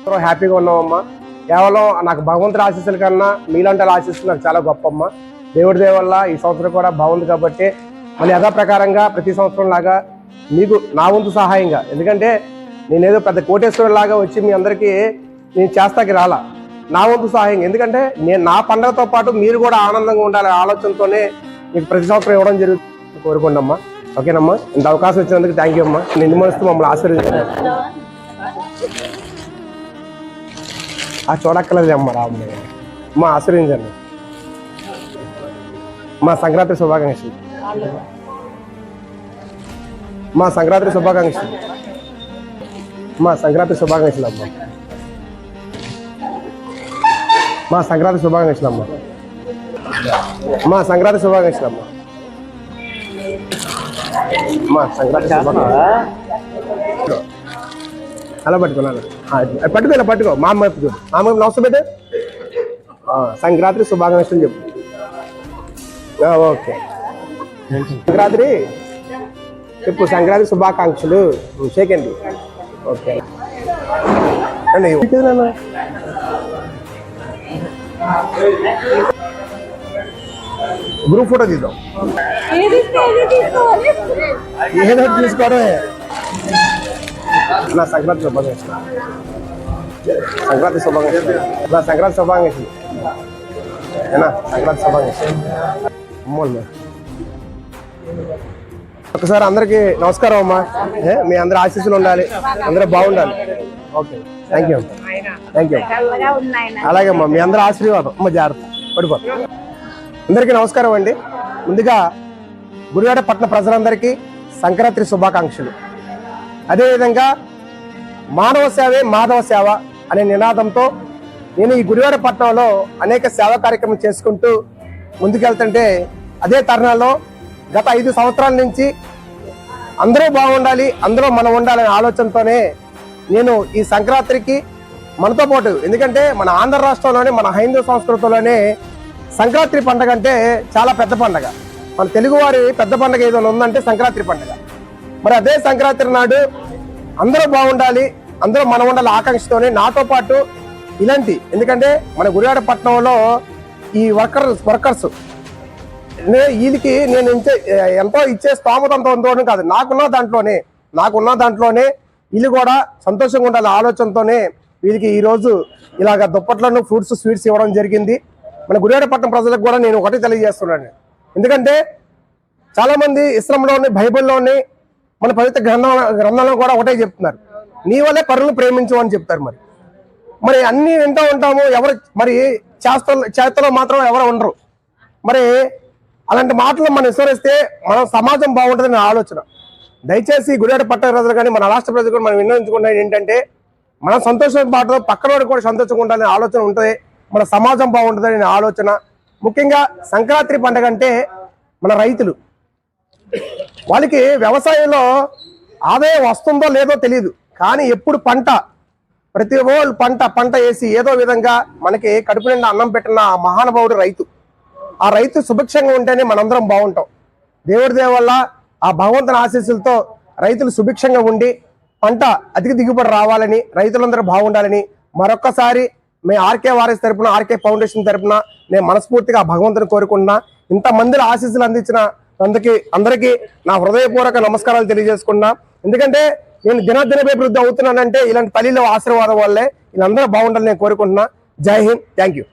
అందరం హ్యాపీగా ఉన్నామమ్మా. కేవలం నాకు భగవంతుడి ఆశీస్సుల కన్నా మీలాంటి ఆశీస్సులు నాకు చాలా గొప్పమ్మ. దేవుడి దయ వల్ల ఈ సంవత్సరం కూడా బాగుంది కాబట్టి మళ్ళీ యథాప్రకారంగా ప్రతి సంవత్సరం లాగా మీకు నా వంతు సహాయంగా, ఎందుకంటే నేనేదో పెద్ద కోటేశ్వరుడు లాగా వచ్చి మీ అందరికీ నేను చేస్తాకి రాలా, నా వంతు సహాయంగా. ఎందుకంటే నేను నా పండుగతో పాటు మీరు కూడా ఆనందంగా ఉండాలనే ఆలోచనతోనే మీకు ప్రతి సంవత్సరం ఇవ్వడం జరుగుతుంది. కోరుకోండమ్మా. ఓకేనమ్మా, ఇంత అవకాశం ఇచ్చినందుకు థ్యాంక్ యూ అమ్మా. నిన్ను మనసు మమ్మల్ని ఆశీర్వదించండి. చూడక్కర్లేదు అమ్మ, రామ్మ అమ్మ ఆశీర్వదించండి. మా సంక్రాంతి శుభాకాంక్షలు, మా సంక్రాంతి శుభాకాంక్షలు, మా సంక్రాంతి శుభాకాంక్షలు అమ్మ, మా సంక్రాంతి శుభాకాంక్షలు అమ్మ, మా సంక్రాంతి శుభాకాంక్షలు అమ్మ, మా సంక్రాంతి శుభాకాంక్షలు. అలా పట్టుకున్నాను, పట్టుకో, ఇలా పట్టుకో. మా అమ్మ చూడు, మా అమ్మ నమస్తే పెట్టు. సంక్రాంతి శుభాకాంక్షలు చెప్పు. ఓకే, సంక్రాంతి చెప్పు. సంక్రాంతి శుభాకాంక్షలు షేకండి. ఓకే అండి, గ్రూప్ ఫోటో తీద్దాం. ఏదో తీసుకోవడమే. నా సంక్రాంతి శుభాకాంక్షలు, సంక్రాంతి శుభాకాంక్షలు, నా సంక్రాంతి శుభాకాంక్షలు, సంక్రాంతి శుభాకాంక్షలు. అమ్మోళ్ళు ఒకసారి అందరికీ నమస్కారం అమ్మా. మీ అందరి ఆశీస్సులు ఉండాలి, అందరూ బాగుండాలి. Okay, thank you, thank you. అలాగే అమ్మా, మీ అందరూ ఆశీర్వాదం అమ్మ. జాగ్రత్త, పడిపో. అందరికీ నమస్కారం అండి. ముందుగా గుడివాడ పట్టణ ప్రజలందరికీ సంక్రాంతి శుభాకాంక్షలు. అదేవిధంగా మానవ సేవే మాధవ సేవ అనే నినాదంతో నేను ఈ గుడివాడ పట్టణంలో అనేక సేవా కార్యక్రమం చేసుకుంటూ ముందుకెళ్తుంటే, అదే తరుణంలో గత 5 సంవత్సరాల నుంచి అందరూ బాగుండాలి, అందరూ మనం ఉండాలనే ఆలోచనతోనే నేను ఈ సంక్రాంతికి మనతో పాటు, ఎందుకంటే మన ఆంధ్ర రాష్ట్రంలోనే మన హైందవ సంస్కృతిలోనే సంక్రాంతి పండుగ అంటే చాలా పెద్ద పండుగ. మన తెలుగువారి పెద్ద పండుగ ఏదైనా ఉందంటే సంక్రాంతి పండుగ. మరి అదే సంక్రాంతి నాడు అందరూ బాగుండాలి, అందరూ మనం ఉండాలి ఆకాంక్షతోనే నాతో పాటు ఇలాంటి, ఎందుకంటే మన గుడివాడ పట్టణంలో ఈ వర్కర్స్ వీళ్ళకి నేను ఎంతో ఇచ్చే స్తోమత అంత ఉందో కాదు, నాకున్న దాంట్లోనే వీళ్ళు కూడా సంతోషంగా ఉండాలి ఆలోచనతోనే వీళ్ళకి ఈరోజు ఇలాగ దుప్పట్లను ఫ్రూట్స్ స్వీట్స్ ఇవ్వడం జరిగింది. మన గుడివాడ పట్టణం ప్రజలకు కూడా నేను ఒకటి తెలియజేస్తున్నాను. ఎందుకంటే చాలా మంది ఇస్లాంలోని, బైబిల్లోని, మన పవిత్ర గ్రంథంలో కూడా ఒకటే చెప్తున్నారు, నీ వల్లే పరులను ప్రేమించు అని చెప్తారు. మరి అన్ని వింటూ ఉంటాము, ఎవరు మరి చేతలో మాత్రం ఎవరు ఉండరు. మరి అలాంటి మాటలు మనం విస్మరిస్తే మన సమాజం బాగుంటుందని ఆలోచన. దయచేసి గుడివాడ పట్టణ ప్రజలు కానీ మన రాష్ట్ర ప్రజలు కూడా మనం విన్నవించుకున్నది ఏంటంటే, మనం సంతోషం పాటు పక్కన వాడు కూడా సంతోషంగా ఉండాలనే ఆలోచన ఉంటుంది, మన సమాజం బాగుంటుందనే ఆలోచన. ముఖ్యంగా సంక్రాంతి పండుగ అంటే మన రైతులు, వాళ్ళకి వ్యవసాయంలో ఆదాయం వస్తుందో లేదో తెలియదు, కానీ ఎప్పుడు ప్రతి వాళ్ళు పంట వేసి ఏదో విధంగా మనకి కడుపు నిండా అన్నం పెట్టిన ఆ మహానుభావుడు రైతు. ఆ రైతు సుభిక్షంగా ఉంటేనే మనందరం బాగుంటాం. దేవుడి దయ వల్ల ఆ భగవంతుని ఆశీస్సులతో రైతులు సుభిక్షంగా ఉండి పంట అధిక దిగుబడి రావాలని, రైతులందరూ బాగుండాలని మరొక్కసారి మేము ఆర్కే వారియర్స్ తరపున, ఆర్కే ఫౌండేషన్ తరపున నేను మనస్ఫూర్తిగా భగవంతుని కోరుకుంటున్నా. ఇంతమంది ఆశీస్సులు అందించిన అందరికీ నా హృదయపూర్వక నమస్కారాలు తెలియజేసుకున్నా. ఎందుకంటే నేను దినాభివృద్ధి అవుతున్నానంటే ఇలాంటి తల్లిల ఆశీర్వాదం వల్లే. వీళ్ళందరూ బాగుండాలని నేను కోరుకుంటున్నా. జై హింద్, థ్యాంక్ యూ.